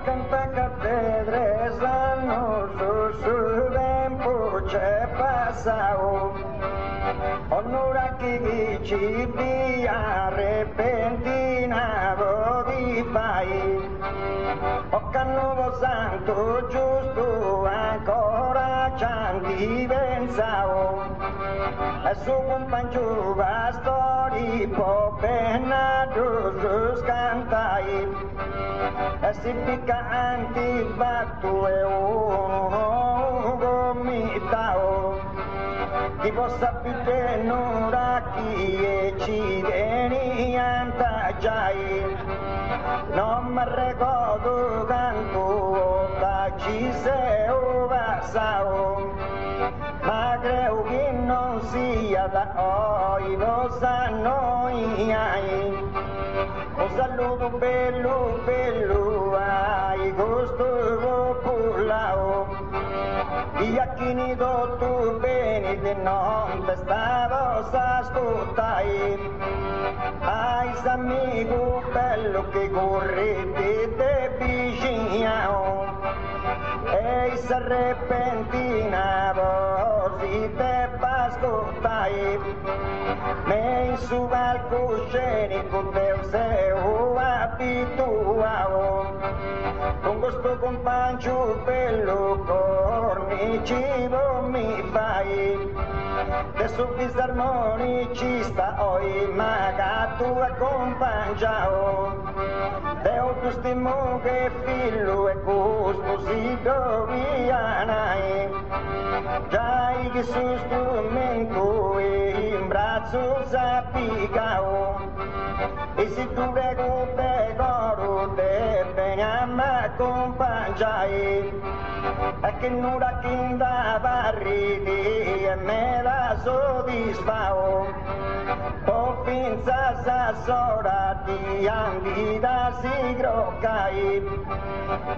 Canta cattedre sanno su tempo c'è passato onora chi ci via repentina di fai o cannuvo santo giusto ancora c'anti pensavo e su compagno va stori po' pena giusto scantai e si picca antibatto e gomitao chi possa più tenura chi e ci veni antagiai non mi ricordo canto ci sei passao ma credo che non sia da oggi lo sanno i un saluto bello bello ai gusto popolao gli acchini tutto bene che non te stavo ascoltai ai amico bello che correte te vicino e si repentina si te ascoltai me in su palcoscenico te sei abituato con questo compagno bello cornicivo mi fai adesso fisarmonicista oi ma tu accompagnao deo tu stimo che figlio e costo si dovianai già che su strumento e in braccio s'appicao e se tu prego pecoro te veniamo accompagnai e che nulla che da barriti e me la soddisfao o finza sa sora di andita si groccai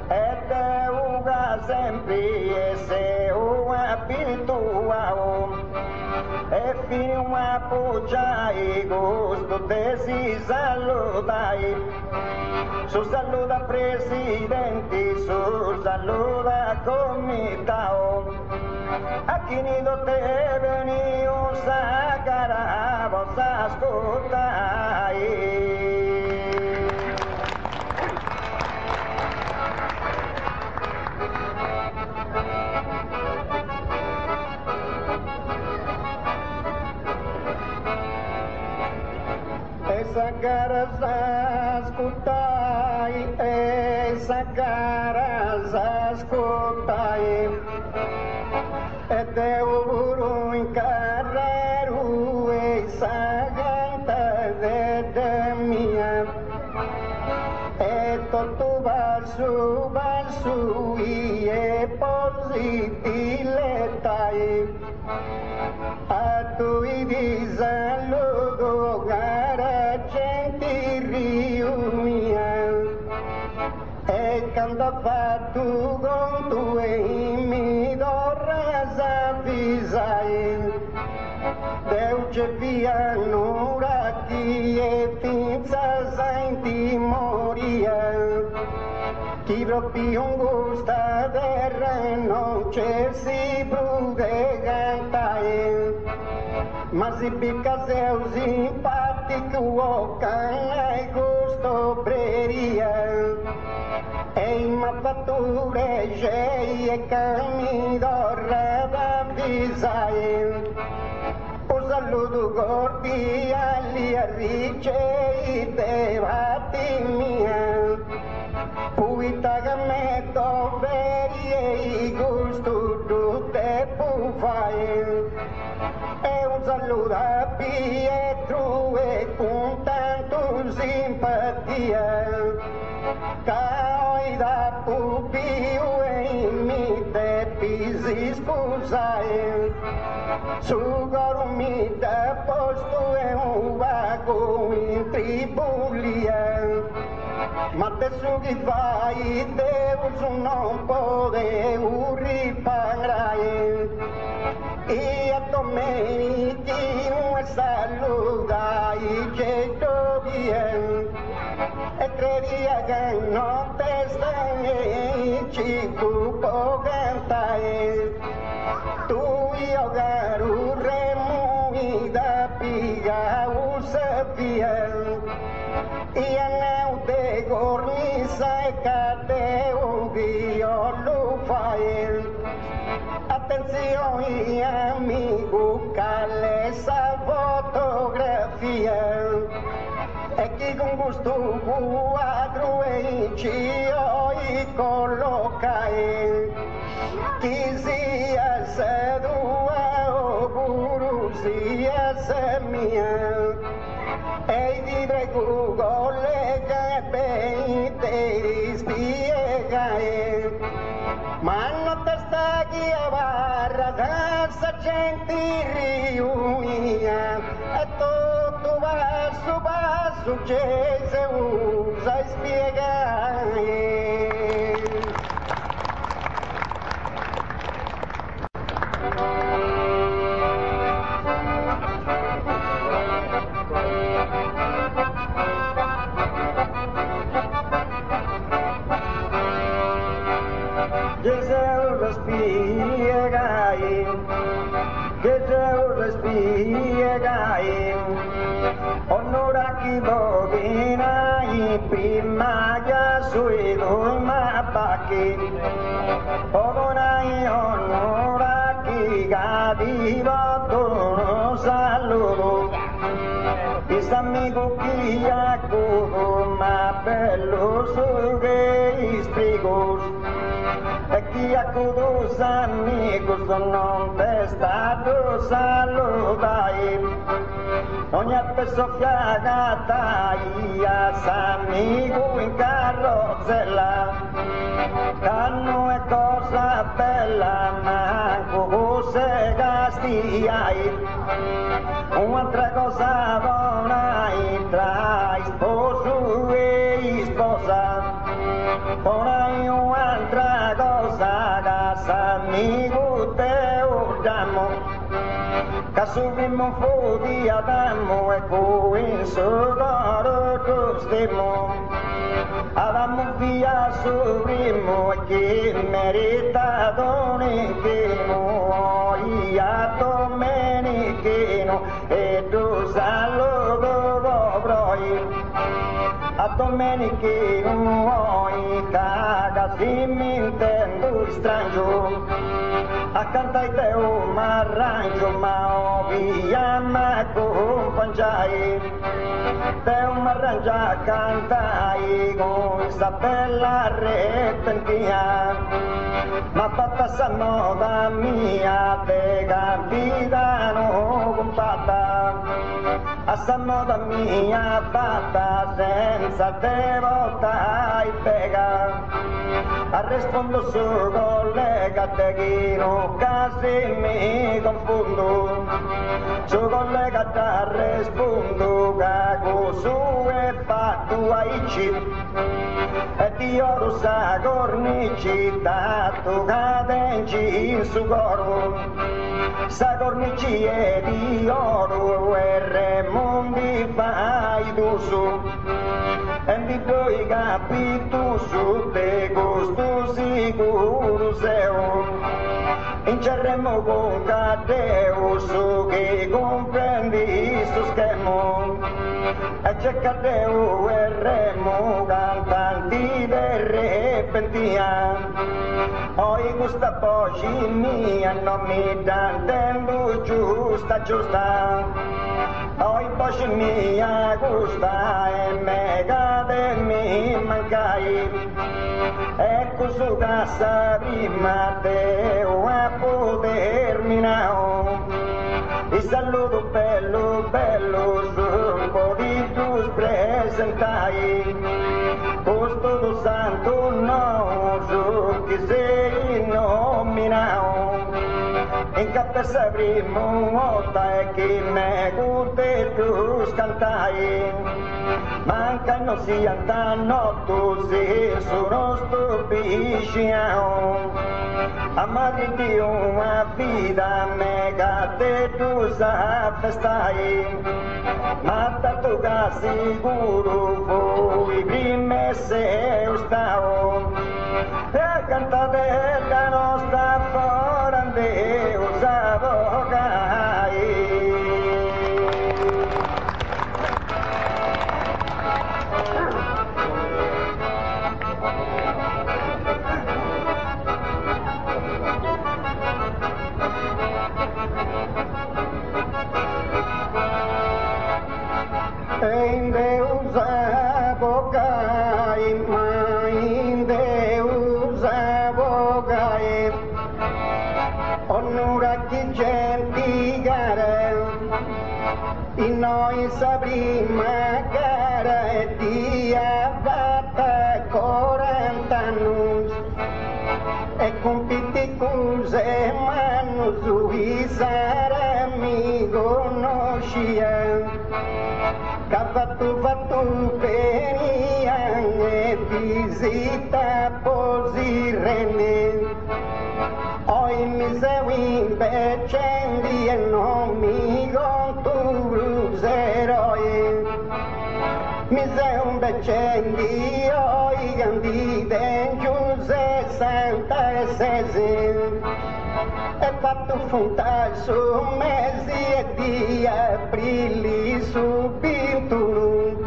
e te uga sempre e se abituao e fino a appoggiai gusto te si salutai su saluta presidenti su saluta comitao a chi nido te veni un sacara vos ascoltai esa cara ascoltai esa cara ascoltai e devo incarrare esa ganta de mia e tutto verso e positiletai a tu disalugo gara gente riunia e quando fatto con tu e mi dorrasa visai Deuce via nura chi e finza senti moria chi proprio un gusta terra non c'è si prude cantai ma si picca seu simpatico o canai gusto preria e ma fatture c'è e cammi d'orra da visai un saluto cordiale a ricei devati mia puita che metto veri e gusto tutte pufai e un saluto a Pietro e con tanto simpatia cai da pupio e mi te pisi scusai su mi te posto e un vago in tribulia ma adesso che fai, Deus non potevo riparare, e a domenica un salutai che dovien, e credia che non te stai, ci può cantare, tu io garu remui da piga usapien, e aneu de gornisa e cadeu io lo fai. Attenzione amico, cale essa fotografia, e chi con gusto quadro e cio e colloca, chi sia sedua o guru sia se mia, e di prego lega e te spiega, ma non te sta chi avarra danza gente riunia, e tutto passo Gesù usa e spiegare. Gesù spiegai, onora chi dovinai, prima già sui doma pacchi, odonai onora chi gadiva tono saluto, isamigo chi acudo, ma bello su che istrigos, e chi acudos amigos non te stato salutai, ogni peso fiagatai amigo in carrozzella, canno è cosa bella manco se gastiai, un'altra cosa buona tra sposo e sposa, buona un'altra cosa amigo te urdiamo, che subimmo fuori Adamo e poi in sogoro tu stiamo, Adamo via subimmo e chi merita donichino, ia domenichino e tu saluto broi, a domenichino i caga si mi intendo strangio, a cantare te un arrangio ma via ma accompagnai, te un arrangio a cantai con questa bella repentina, ma fatta sa moda mia te capitano compatta, a sa moda mia fatta senza te volta e pega, a rispondo su collega te chi non casi mi confondo, su collega te rispondo che su e fatto ai chip, e di oro sa cornici dato cadenci in su corvo, sa cornici e di oro e remondi fai tu su, e di due capi tu su te gusto sicuro seu, incerremo con cadeo su che comprendi sto schemo, e c'è cadeo e remo cantanti del repentia, oi gusta poi mia non mi dan tempo giusta giusta, oi poi mia gusta e mega de mi mancai, ecco su casa prima te a potermi now, il saluto bello bello su un po' di tu presentai, posto do santo no su chi sei nominao, in cappessa primo e che ne gutte tu scantai manca non si andano tu si sono stupisciao amari di una vita negate tu sa festai ma tanto che sicuro voi prime se stavo e cantare la nostra forande usavo gai in Deus abogai, in Deus abogai, onura chi genti gare, in noi saprima gara e dia vata 40 anni, e compiti cuse manus uisare mi conoscia. Fatto venian e visita posirene oi mi seguin becendi e non mi contuseroi mi seguin becendi oi gandide Giuse Santa e Sesi e fatto funtar su mesi e di aprile su pinturu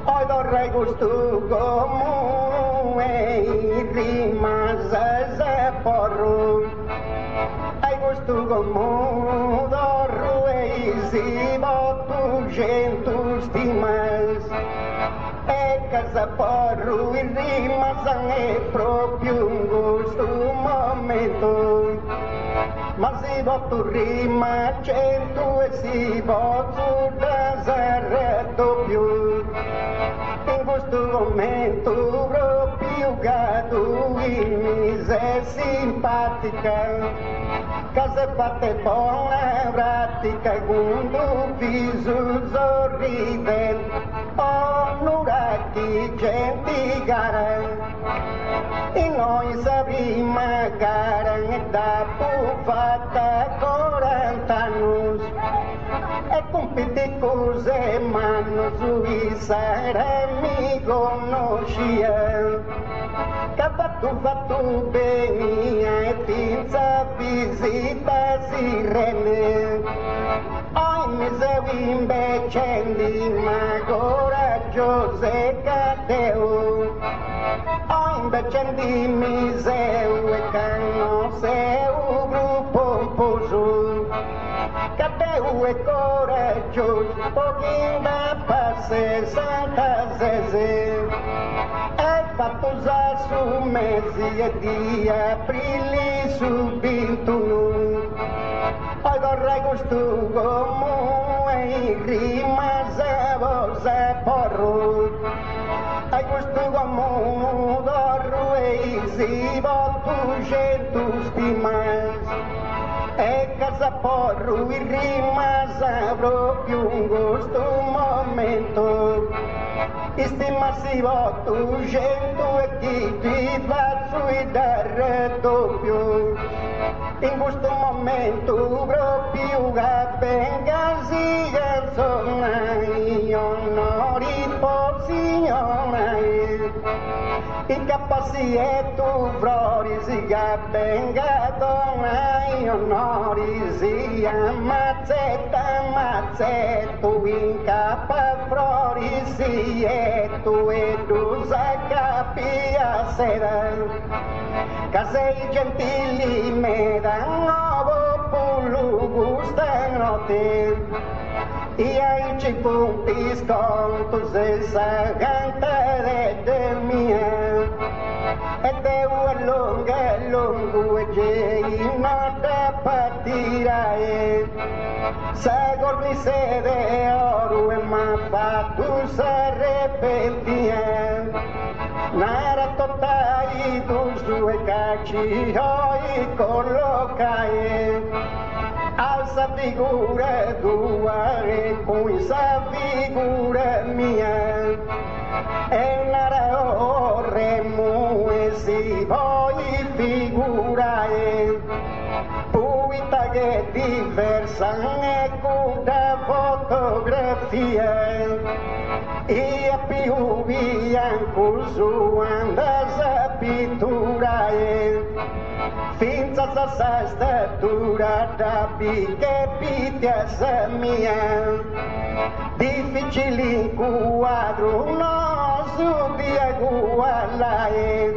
oi vorrei gusto come rimase se porru ai gusto come dorru e si votu gentus stimas e casa porru e rimasan è proprio un gusto momento ma si votu rima 100 e si votu deserto più in questo momento proprio gado in mise simpatica casa fatte buona pratica con un viso sorridente onorati genti gara e noi saprima gara e dopo fatta 40 anni e compiti cose ma non sui mi conoscia che fatto bene e senza visita sirene oi mi segui invecendi ma coraggiose cateo oi invecendi mi segui che non sei un gruppo pomposo cateo e coraggioso pochino da passe Santa Zezé e fatto già su mesi e di aprile su 21 oi vorrei gusto come rimase voce porru ai gusto come dorru e si votu gentus stimas e casa porru e rimase proprio un gusto momento istima si votu gento e chi ti faccio e dare doppio in questo momento proprio che venga si insomma io non riposignona in capassi e tu frori si che venga donna io non risi ammazzetta mazzetto in capa frori si e tu sa capia sera che sei gentili me da nuovo pullu gusta notte e ai ci punti sconto se sa cantare de mia e te lungo e gei notte partirai se gormi sede oro e ma fatto sarebbe bien nara totai tu sue cacci oi collocai alza figura tua e poi sa figura mia e nara ore mu si poi figurai puita che diversa e da fotografia e più bianco su andasa pittura finza sa statura da che pitessa mia difficili quadro no su via gualai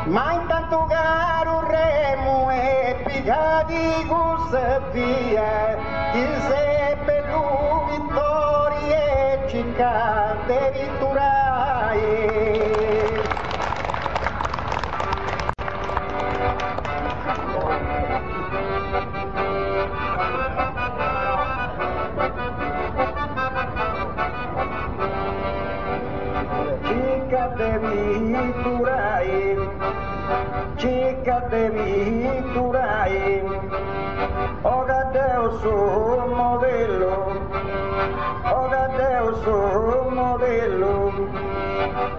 ma intanto caro remo e pigati gusa via il seppe vittorie città de vitturai Chica de vitturai ora Deo suo modello ora Deo suo modello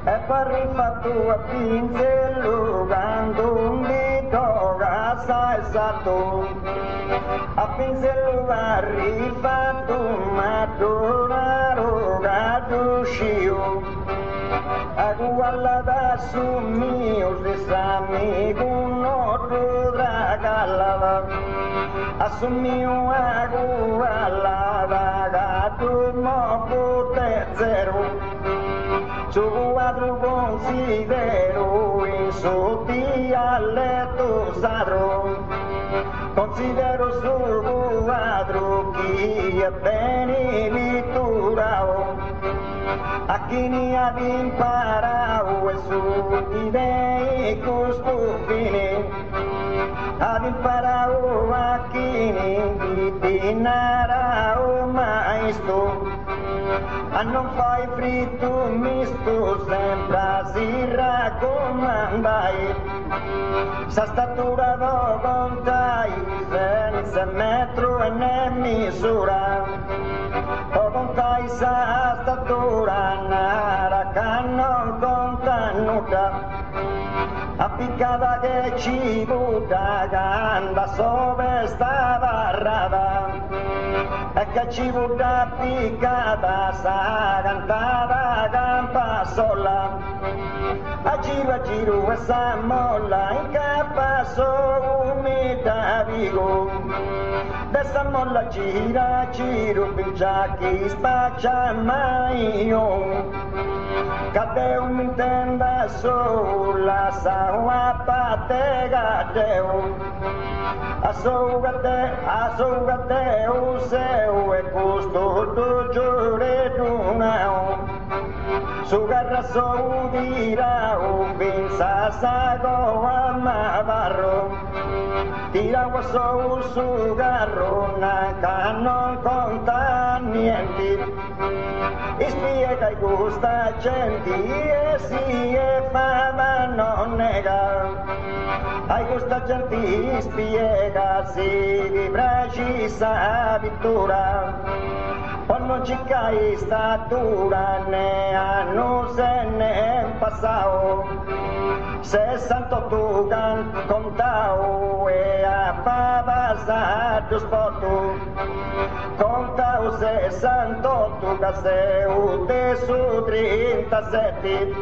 e per rifatto a pinzello quando un dito rasa esatto a pinzello va rifatto ma tornaro gato scio Agualla da su mio sesami con otro dragalla assumio agualla da gato mo potezzero su quadro considero in sotto al letto sarò considero su quadro chi è bene vitturao a chi ne ha imparato e su idee costufine ad imparare a chi ne dinara o maestro a non fai fritto misto sempre si raccomandai sa statura do contai senza metro e né misura o contai sa statura nara che non contenuta appiccata che ci butta gamba sopra sta barrata e che ci butta appiccata sa cantata campa sola a giro e sa molla in capa so umida vigo dessa molla gira giro pincia chi spaccia mai io cade un intenda sola sa guapate gadeu asogate useu e custo do giure dunao su garra so dira u pensa sago amavarro tira guaso su garro na non conta niente spiega e gusta gente e si e fama non nega ai gusta gente spiega si di precisa vittura quando cica statura ne hanno se ne passao 68 contao e a pavasa spotto contao 68 caseu de su 37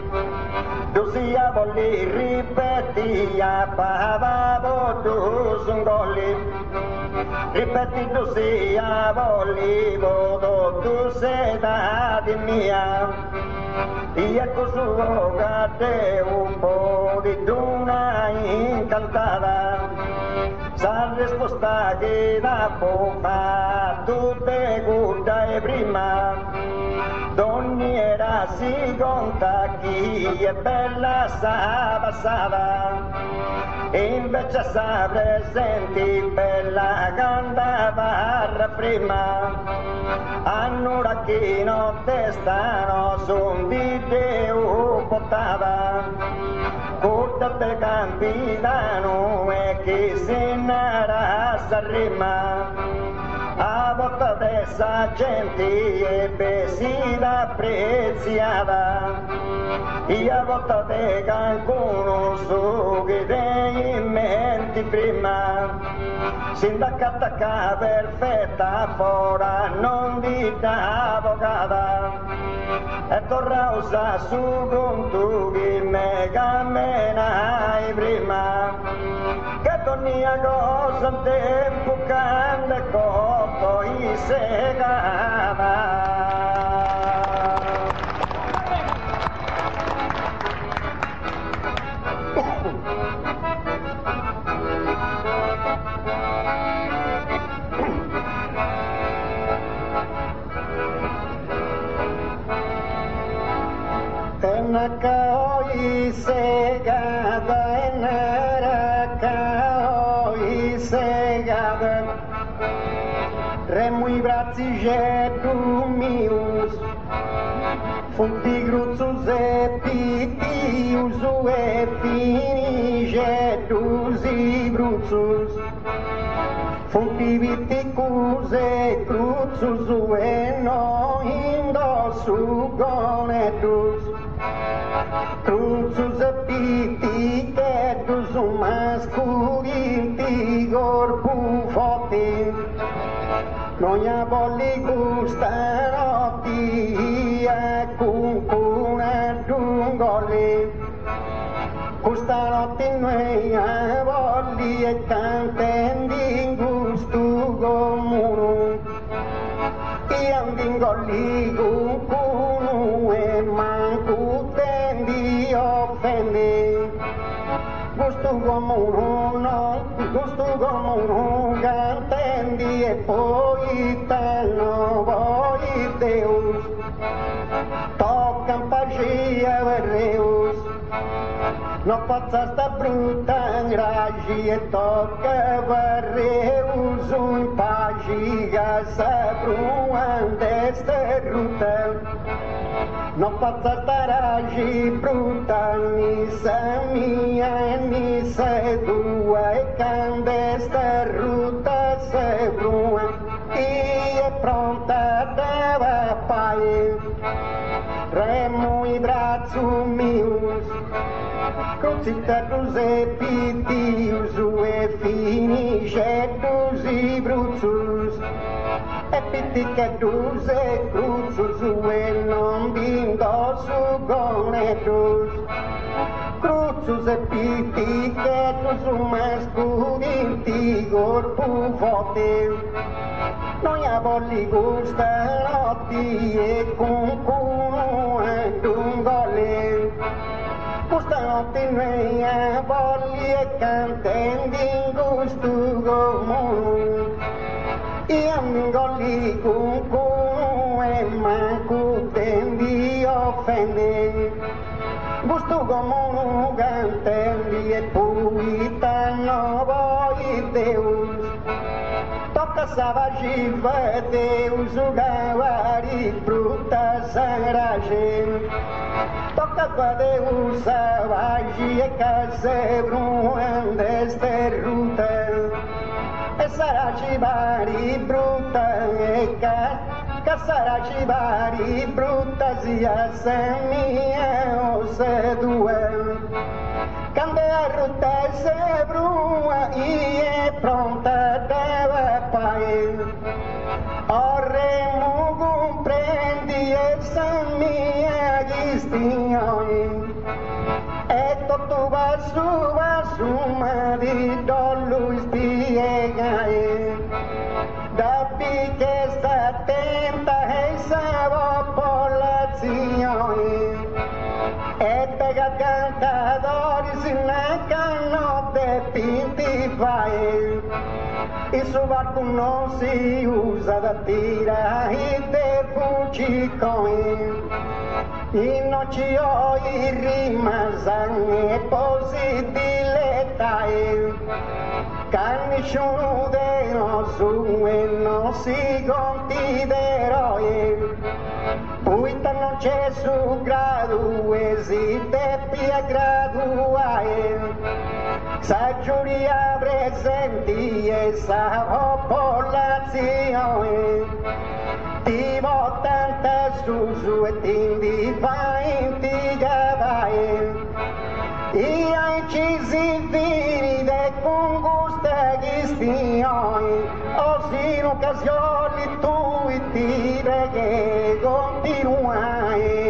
Lucia volli ripeti a pavavo tu sungoli ripeti Lucia volli voto tu sedati mia e ecco su cade un po' di luna incantata sa risposta che da poca tutte guarda e prima Donni era si conta chi è bella sa passata e invece sa presenti bella cantava prima annora chi non testano son di Dio portava volte capitano e che se n'era rima, a volta dessa gente è besida appreziata, e a volta de qualcuno su che dei menti prima, sin da attacca perfetta fora non vita avvocata, e torna usa su conto che me camminai prima, che torni a cosa in tempo canta cotto i segava. Enakao segada, enakao segada, remo i bracci getumius, funti gruzzus e pitius e fini getus i bruzzus, funti viticus e cruzzus e no indossu gonetus. Cruzzus e pitichetus masculinti corpu forti, noi a bolli gustanotti a cuncuna dungoli, gustanotti noi a bolli e cantendi gustu comunu, e andingoli cuncunu e mancu tendi offendi, gustu comunu cantendi e poi tanno voi Deus, toccam pagia verreus, no possa sta brutta gragi e tocca verreus un pagiga sabruan desta ruta, no possa taragi brutta missa mia missa tua e candesta ruta sabruan e è pronta dava pai, remo i bracci mius, crucitatus e pitius e finicetus i bruzus, e piticetus e cruzus e non bindossu gonetus, cruzus e piticetus masculinti corpu forte, noi a bolli gustanotti e cuncunu dungoli, gustanotti noi a bolli e cantendi gustu comunu, e andingoli cuncunu e mancu tendi offendi, gustu comunu cantendi e puitano voi Deus, tocca savagiva Deus gavari bruta sangragem, tocca pa Deus savagi e casebru andeste ruta, e saragivari bruta e casaragivari bruta zia semia o sedua, cande a ruta sebrua e è pronta dava pai, orremo comprendi essa mia gistioni, e tutto va su ma di dollu spiegai, da che sta attenta e sa popolazione, e pega cantatori si neccano de pinti fai, il suo barco non si usa da tirare de fucicoi, in noci ho i rimasan e posi dilettai, cannisciuno de nosu e non si contideroi, puita non c'è su gradu esite pia graduae, sa giuria presenti e sa popolazione ti vota su e ti vai ti vai e anche si vede con gusto che stioi così in occasioni tu e ti che continuai.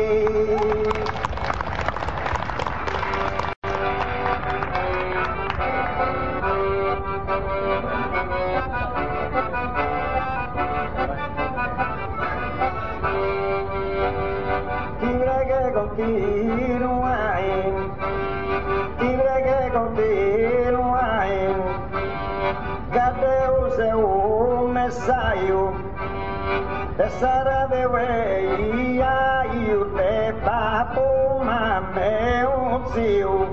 Ti continuai, che Deus è un messaggio, e sarà de wei, io te papo, mamma un zio,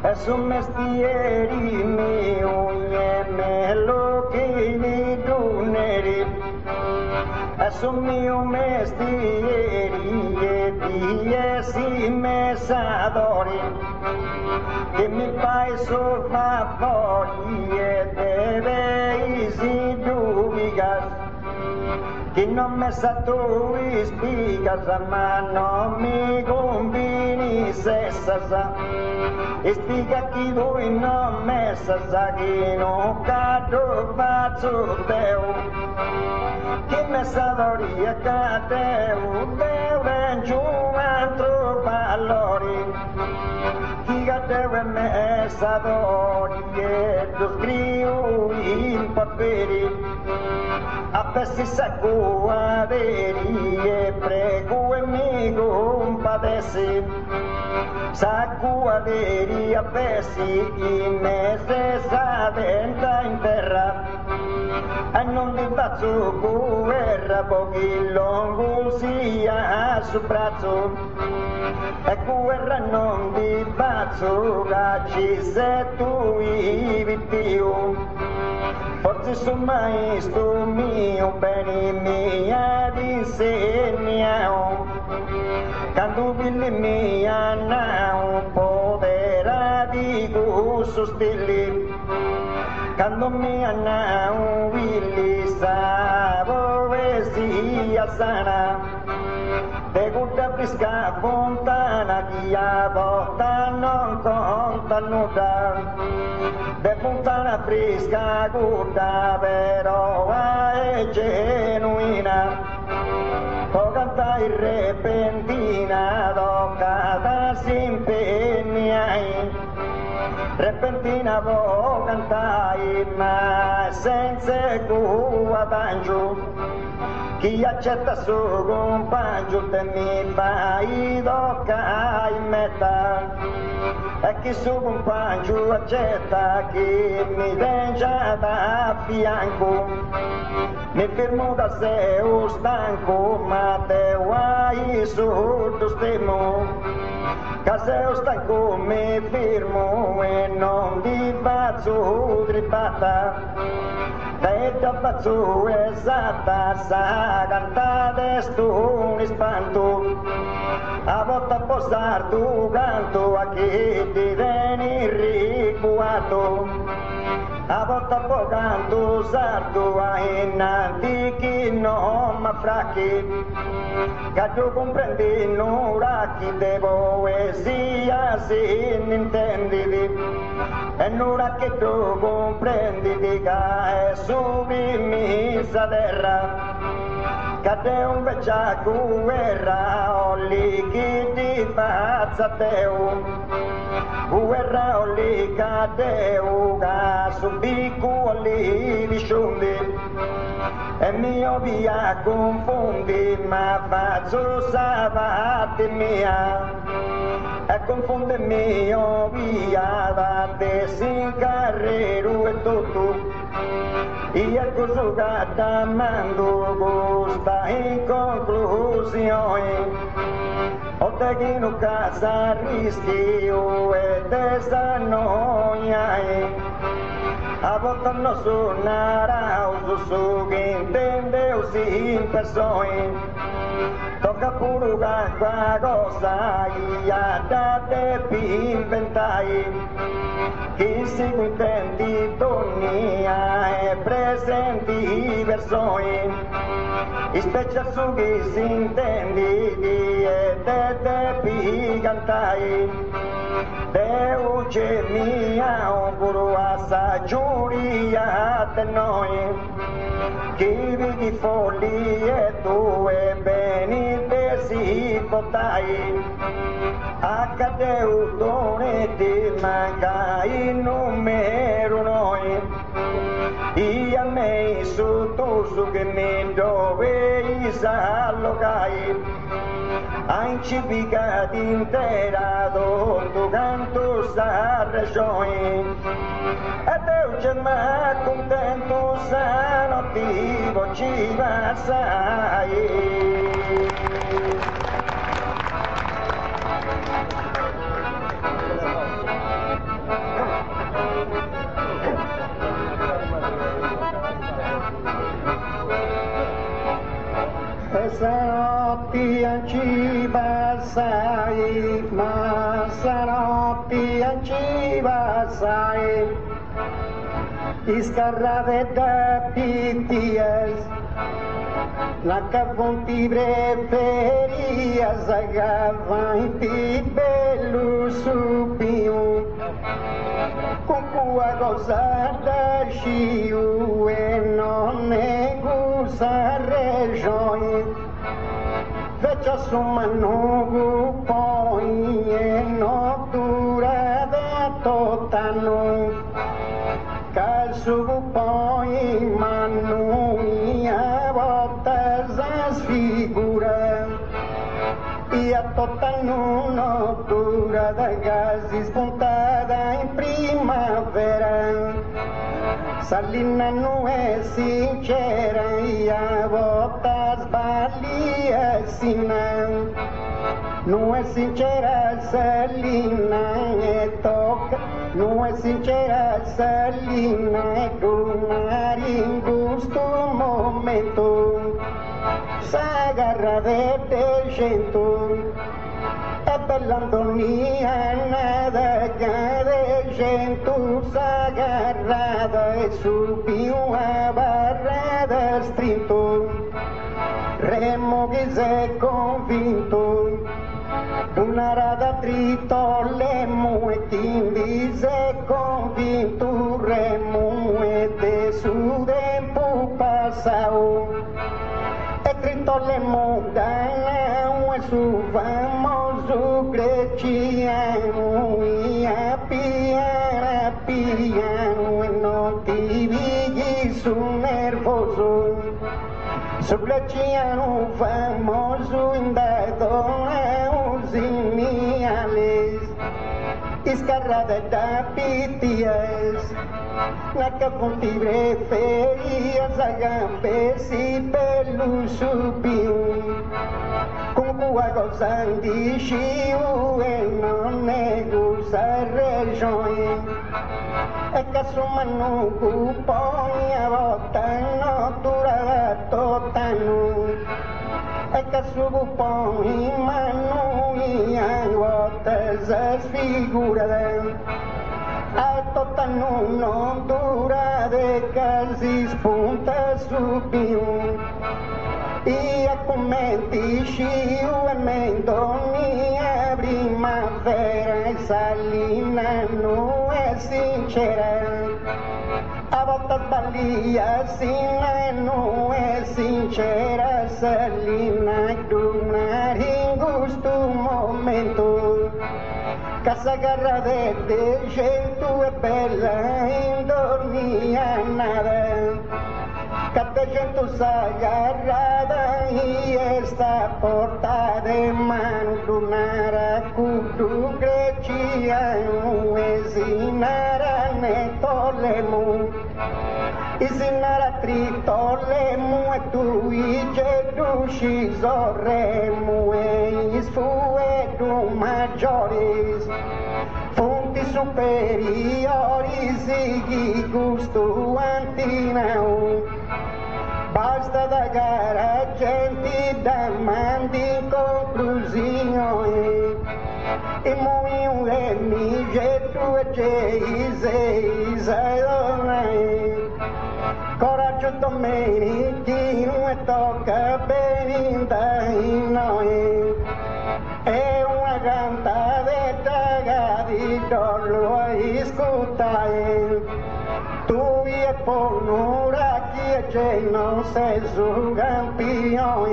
e su mestieri mio, e me lo che mi doneri, e su mio mestieri, e si messadori, che mi fai sul favori e deve si dubigas, che non me sa tu spigas, ma non mi convini sessa, e spiega chi lui non me sa che non cado faccio teu, che me sadori e cadeu, deu giù altro valori, chi cadeu e me sadori e lo scrivo in papiri, a pezzi sacco averi e prego e mi compadessi, sacco averi a pezzi in me stessa dentro in terra, e non ti faccio guerra pochi lungo sia sul braccio, e guerra non ti faccio che ci sei tu i vittiu, forse sono maestro mio bene mia di insegnao, quando billi mia nao potere di gusto stili, quando mi nao willi sa poesia sana, te guarda fresca fontana chi a volta non conta nulla, de fontana fresca guarda però è genuina, può cantare repentina, toccata si impegnai, repentina può cantare ma senza guadagno, chi accetta il suo compagno te mi fai toccare in metà, e chi suo compagno accetta che mi tenga da fianco, mi fermo da sé o stanco ma te vuoi sotto stemmo, che se o stanco mi fermo e non ti faccio dribbata, te ti faccio esatta sa cantare sto un spanto, a volte a posare tu canto a chi ti vieni ricuato, a volte a po' canto sarto a innanti chi non mi fracchi, che tu comprendi non chi de poesia si intendi, e non che tu comprendi che è subimi sa terra, che te un vecchiaco guerra o lì chi ti faccia teu, guerra o lì che teu che subico o lì di scendi, e mio via confondi ma faccio sapate mia, e confonde mio via da te sin carrero e tutto, e cosa che t'amando gusta in conclusione, o te che non casa rischio e te sta noiai, a volte non suonarà su che intende o si in persone, tocca pure qualche cosa da te per inventare, chi si intendi tornia e presenti persone, specie su chi si intendi e te per cantare, Deu c'è mia pure a giuria te noi, chi vedi follie tue beni te si potai, accadeu done ti manca in numero noi, io a me su tu su che mi dovevi allocai, Ancipica intera tu canto sta regione e Deu c'è ma contento sa notivo ci passai. Stanotte ci passai, ma stanotte ci passai, iscarrate da pittias, la caponti preferia, sagavanti bello subio, con cua cosa da sciu e non ne gusa regione. Vecchia somma non poi e non dura da totano, calcio poi ma noi a volte si sfigura, e a totano non dura da gasi spuntata in primavera. Salina non è sincera e a volte sbaglia sina, non è sincera Salina e tocca, non è sincera Salina e donare in gusto momento, s'agarra de cento. E bella Antoniana da de cento s'agarrada e subiu a barrada strinto, remo che s'è convinto, una rada trito lemo e quindi s'è convinto, remo e de su tempo passao, e trito lemo ganao e su famoso greciano e a piano e non ti vighi su nervoso, su greciano famoso in da donna usiniales, iscarrada da pitias, na caponti preferias a gambesi pelo subiu, com cua gozando de chiu e não negos a regiões, é que a suma no cupom a volta não dura totano, é que a subupom e manu e a voltas as figuras, a totano não dura de casis puntas subiu, e a comenti chiu e mendonia primavera e Salina não é sincera, a volta balia sina não é sincera Salina do gusto momento, casa garra de jeito é bela e dormia nada, cada gente agarrada e esta porta de mano do naracudo greciano ensinara netolemu, ensinara tritolemu e tu e jedu xizorremu e esfuedo majores, fonti superiores e gusto antinau, basta da gara gente da mandi conclusione e moinho é mi jeito é coraggio também que não é toca bem daí não é uma canta de tagadito lo escuta tu e por nura que não sei o campeão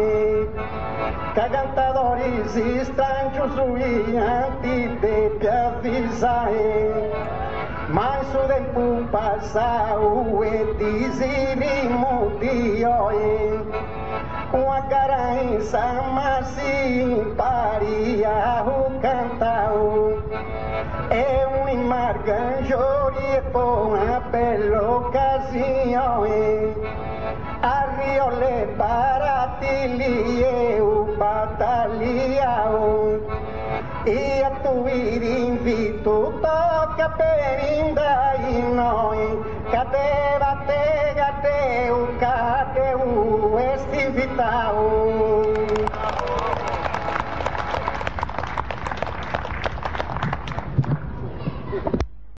que cantadores estrangos antes de te avisar mas o tempo passa o decidimos de hoje com a cara em sama simparia o cantar é um marganjori por a bela ocasião arriole para ti o batalhão e a tu ir invito toca perinda e noi cate bate gate o cate o estivitao